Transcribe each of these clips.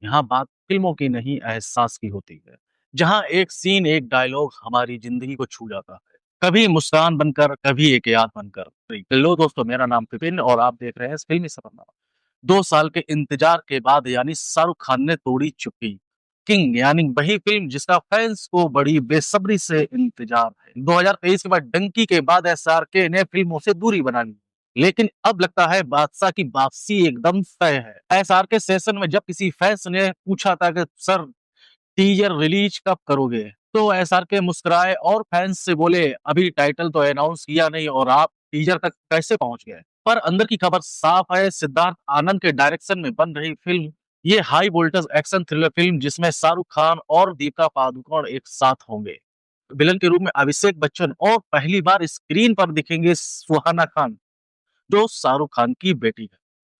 यहाँ बात फिल्मों की नहीं, एहसास की होती है। जहाँ एक सीन, एक डायलॉग हमारी जिंदगी को छू जाता है। कभी मुस्कान बनकर, कभी एक याद बनकर। हेलो दोस्तों, मेरा नाम विपिन और आप देख रहे हैं फिल्मी सफर। 2 साल के इंतजार के बाद यानी शाहरुख खान ने तोड़ी चुप्पी। किंग यानी वही फिल्म जिसका फैंस को बड़ी बेसब्री से इंतजार है। 2023 के बाद डंकी के बाद एसआरके ने फिल्मों से दूरी बना ली। लेकिन अब लगता है बादशाह की वापसी एकदम तय है। एसआरके सेशन में जब किसी फैंस ने पूछा था कि सर, टीजर रिलीज कब करोगे, तो एसआरके मुस्कुराए और फैंस से बोले अभी टाइटल तो अनाउंस किया नहीं और आप टीजर तक कैसे पहुंच गए। पर अंदर की खबर साफ है, सिद्धार्थ आनंद के डायरेक्शन में बन रही फिल्म ये high voltage action thriller film जिसमें शाहरुख खान और दीपिका पादुकोण एक साथ होंगे। विलन के रूप में अभिषेक बच्चन और पहली बार स्क्रीन पर दिखेंगे सुहाना खान, जो शाहरुख खान की बेटी है।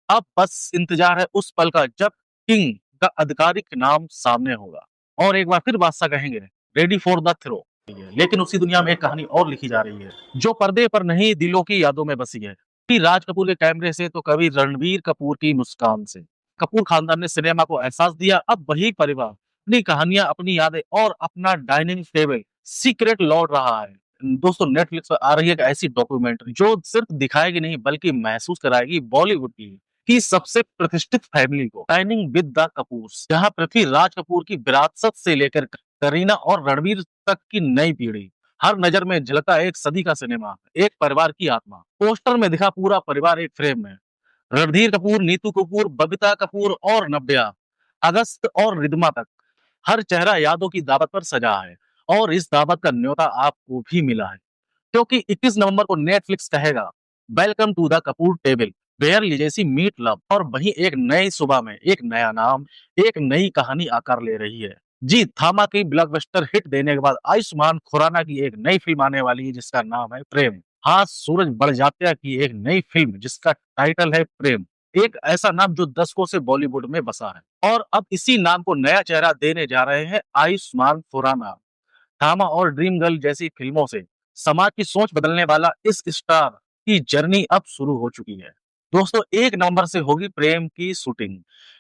अब बस इंतजार है उस पल का जब किंग का आधिकारिक नाम सामने होगा और एक बार फिर बादशाह कहेंगे रेडी फॉर द थ्रो। लेकिन उसी दुनिया में एक कहानी और लिखी जा रही है जो पर्दे पर नहीं, दिलों की यादों में बसी है। कभी राज कपूर के कैमरे से तो कभी रणबीर कपूर की मुस्कान से। कपूर खानदान ने सिनेमा को एहसास दिया, अब वही परिवार अपनी कहानियां, अपनी यादें और अपना डाइनिंग टेबल सीक्रेट लौट रहा है। दोस्तों, नेटफ्लिक्स पर आ रही है एक ऐसी डॉक्यूमेंट्री जो सिर्फ दिखाएगी नहीं बल्कि महसूस कराएगी बॉलीवुड की सबसे प्रतिष्ठित फैमिली को, डाइनिंग विद द कपूर्स, जहां पृथ्वी राज कपूर की विरासत से लेकर करीना और रणवीर तक की नई पीढ़ी, हर नजर में झलका एक सदी का सिनेमा, एक परिवार की आत्मा। पोस्टर में दिखा पूरा परिवार एक फ्रेम में, रणधीर कपूर, नीतू कपूर, बबीता कपूर और नव्या, अगस्त और रिदमा तक। हर चेहरा यादों की दावत पर सजा है और इस दावत का न्योता आपको भी मिला है, क्योंकि 21 नवंबर को नेटफ्लिक्स कहेगा welcome to the Kapoor table, where legacy meet love. और वहीं एक नई सुबह में एक नया नाम, एक नई कहानी आकार ले रही है। जी, थामा की ब्लॉकबस्टर हिट देने के बाद आयुष्मान खुराना की एक नई फिल्म आने वाली है जिसका नाम है प्रेम। हाँ, सूरज बड़जात्या की एक नई फिल्म जिसका टाइटल है प्रेम। एक ऐसा नाम जो दशकों से बॉलीवुड में बसा है और अब इसी नाम को नया चेहरा देने जा रहे हैं आयुष्मान खुराना। थामा और ड्रीम गर्ल जैसी फिल्मों से समाज की सोच बदलने वाला इस स्टार की जर्नी अब शुरू हो चुकी है। दोस्तों, 1 नवंबर से होगी प्रेम की शूटिंग।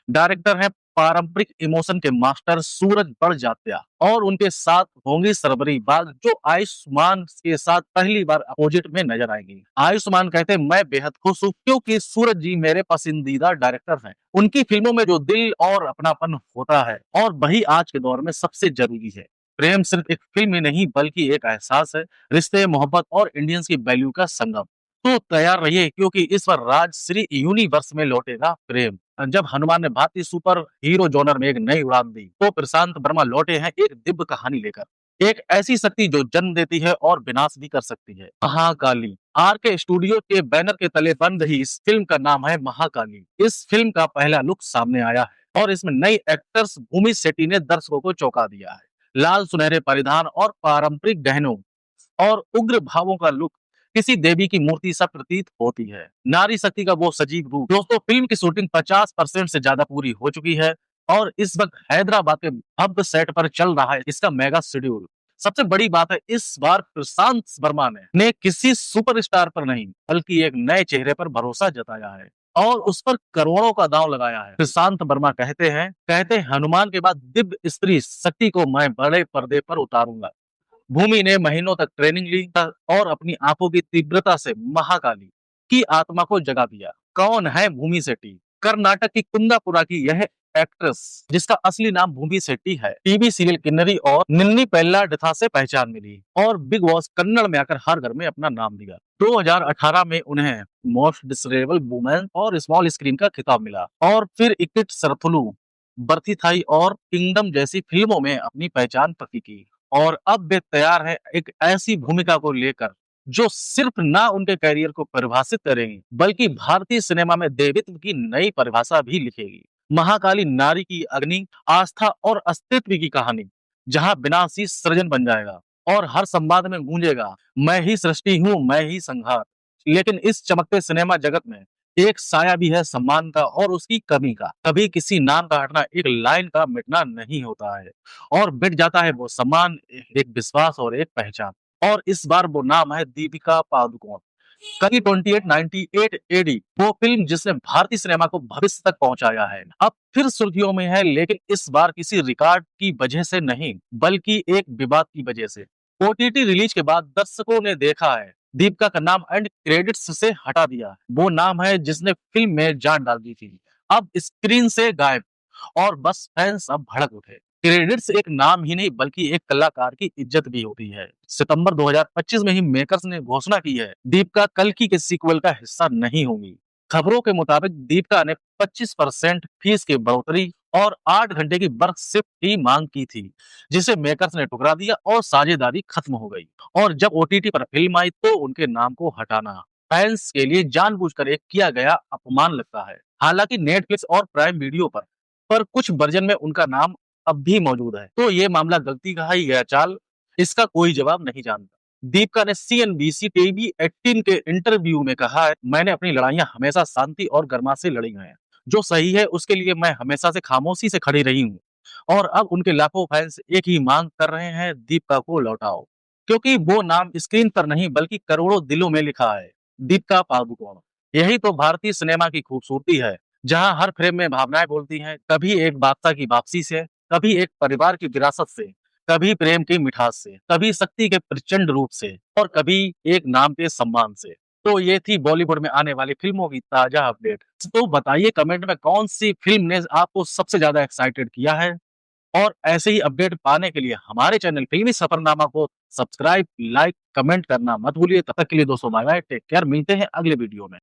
डायरेक्टर है पारंपरिक इमोशन के मास्टर सूरज बड़जात्या और उनके साथ होंगी सरबरी बाग, जो आयुष्मान के साथ पहली बार अपोजिट में नजर आएगी। आयुष्मान कहते हैं मैं बेहद खुश हूँ क्योंकि सूरज जी मेरे पसंदीदा डायरेक्टर हैं। उनकी फिल्मों में जो दिल और अपनापन होता है और वही आज के दौर में सबसे जरूरी है। प्रेम सिर्फ एक फिल्म ही नहीं बल्कि एक एहसास है, रिश्ते, मोहब्बत और इंडियंस की वैल्यू का संगम। तो तैयार रहिए क्योंकि इस बार राजश्री यूनिवर्स में लौटेगा प्रेम। जब हनुमान ने भारतीय सुपर हीरो जॉनर में एक नई उड़ान दी, तो प्रशांत वर्मा लौटे हैं एक दिव्य कहानी लेकर। एक ऐसी शक्ति जो जन्म देती है और विनाश भी कर सकती है, महाकाली। आर के स्टूडियो के बैनर के तले बन रही इस फिल्म का नाम है महाकाली। इस फिल्म का पहला लुक सामने आया है और इसमें नई एक्टर्स भूमि शेट्टी ने दर्शकों को चौंका दिया है। लाल सुनहरे परिधान और पारंपरिक गहनों और उग्र भावों का लुक किसी देवी की मूर्ति सा प्रतीत होती है, नारी शक्ति का वो सजीव रूप। दोस्तों, फिल्म की शूटिंग 50% से ज्यादा पूरी हो चुकी है और इस वक्त हैदराबाद के भव्य सेट पर चल रहा है इसका मेगा शेड्यूल। सबसे बड़ी बात है, इस बार प्रशांत वर्मा ने किसी सुपरस्टार पर नहीं बल्कि एक नए चेहरे पर भरोसा जताया है और उस पर करोड़ों का दांव लगाया है। प्रशांत वर्मा कहते हनुमान के बाद दिव्य स्त्री शक्ति को मैं बड़े पर्दे पर उतारूंगा। भूमि ने महीनों तक ट्रेनिंग ली और अपनी आंखों की तीव्रता से महाकाली की आत्मा को जगा दिया। कौन है भूमि शेट्टी? कर्नाटक की कुंदापुरा की यह एक्ट्रेस, जिसका असली नाम भूमि शेट्टी है, टीवी सीरियल किन्नरी और निन्नी पेल्लाडेथा से पहचान मिली और बिग बॉस कन्नड़ में आकर हर घर में अपना नाम दिया। 2018 में उन्हें मोस्ट डिसरेबल वुमेन और स्मॉल स्क्रीन का खिताब मिला और फिर इकिट सरथुलू, बर्थी थाई और किंगडम जैसी फिल्मों में अपनी पहचान पक्की की और अब वे तैयार है एक ऐसी भूमिका को लेकर जो सिर्फ ना उनके करियर को परिभाषित करेगी बल्कि भारतीय सिनेमा में देवित्व की नई परिभाषा भी लिखेगी। महाकाली नारी की अग्नि, आस्था और अस्तित्व की कहानी, जहां विनाशी सृजन बन जाएगा और हर संवाद में गूंजेगा मैं ही सृष्टि हूँ, मैं ही संहार। लेकिन इस चमकते सिनेमा जगत में एक साया भी है सम्मान का और उसकी कमी का। कभी किसी नाम का हटना एक लाइन का मिटना नहीं होता है और मिट जाता है वो सम्मान, एक विश्वास और एक पहचान। और इस बार वो नाम है दीपिका पादुकोण। कल 2898 एडी वो फिल्म जिसने भारतीय सिनेमा को भविष्य तक पहुंचाया है अब फिर सुर्खियों में है, लेकिन इस बार किसी रिकॉर्ड की वजह से नहीं बल्कि एक विवाद की वजह से। ओटीटी रिलीज के बाद दर्शकों ने देखा है दीपिका का नाम एंड क्रेडिट्स से हटा दिया। वो नाम है जिसने फिल्म में जान डाल दी थी, अब स्क्रीन से गायब और बस फैंस अब भड़क उठे। क्रेडिट्स एक नाम ही नहीं बल्कि एक कलाकार की इज्जत भी होती है। सितंबर 2025 में ही मेकर्स ने घोषणा की है दीपिका कल्कि के सीक्वल का हिस्सा नहीं होंगी। खबरों के मुताबिक दीपिका ने 25% फीस की बढ़ोतरी और 8 घंटे की बर्फ शिफ्ट की मांग की थी, जिसे मेकर्स ने ठुकरा दिया और साझेदारी खत्म हो गई। और जब ओटीटी पर फिल्म आई तो उनके नाम को हटाना फैंस के लिए जानबूझकर एक किया गया अपमान लगता है। हालांकि नेटफ्लिक्स और प्राइम वीडियो पर कुछ वर्जन में उनका नाम अब भी मौजूद है, तो ये मामला गलती का ही गया चाल, इसका कोई जवाब नहीं जानता। दीपिका ने सीएनबीसी टीवी 18 के इंटरव्यू में कहा है, मैंने अपनी लड़ाइयां हमेशा शांति और गर्माश से लड़ी हैं। जो सही है उसके लिए मैं हमेशा से खामोशी से खड़ी रही हूँ। और अब उनके लाखों फैंस एक ही मांग कर रहे हैं, दीपिका को लौटाओ, क्योंकि वो नाम स्क्रीन पर नहीं बल्कि करोड़ों दिलों में लिखा है, दीपिका पादुकोण। यही तो भारतीय सिनेमा की खूबसूरती है, जहां हर फ्रेम में भावनाएं बोलती हैं, कभी एक बादशाह की वापसी से, कभी एक परिवार की विरासत से, कभी प्रेम की मिठास से, कभी शक्ति के प्रचंड रूप से और कभी एक नाम के सम्मान से। तो ये थी बॉलीवुड में आने वाली फिल्मों की ताजा अपडेट। तो बताइए कमेंट में कौन सी फिल्म ने आपको सबसे ज्यादा एक्साइटेड किया है, और ऐसे ही अपडेट पाने के लिए हमारे चैनल फिल्मी सफरनामा को सब्सक्राइब, लाइक, कमेंट करना मत भूलिए। तब तक के लिए दोस्तों बाय बाय, टेक केयर, मिलते हैं अगले वीडियो में।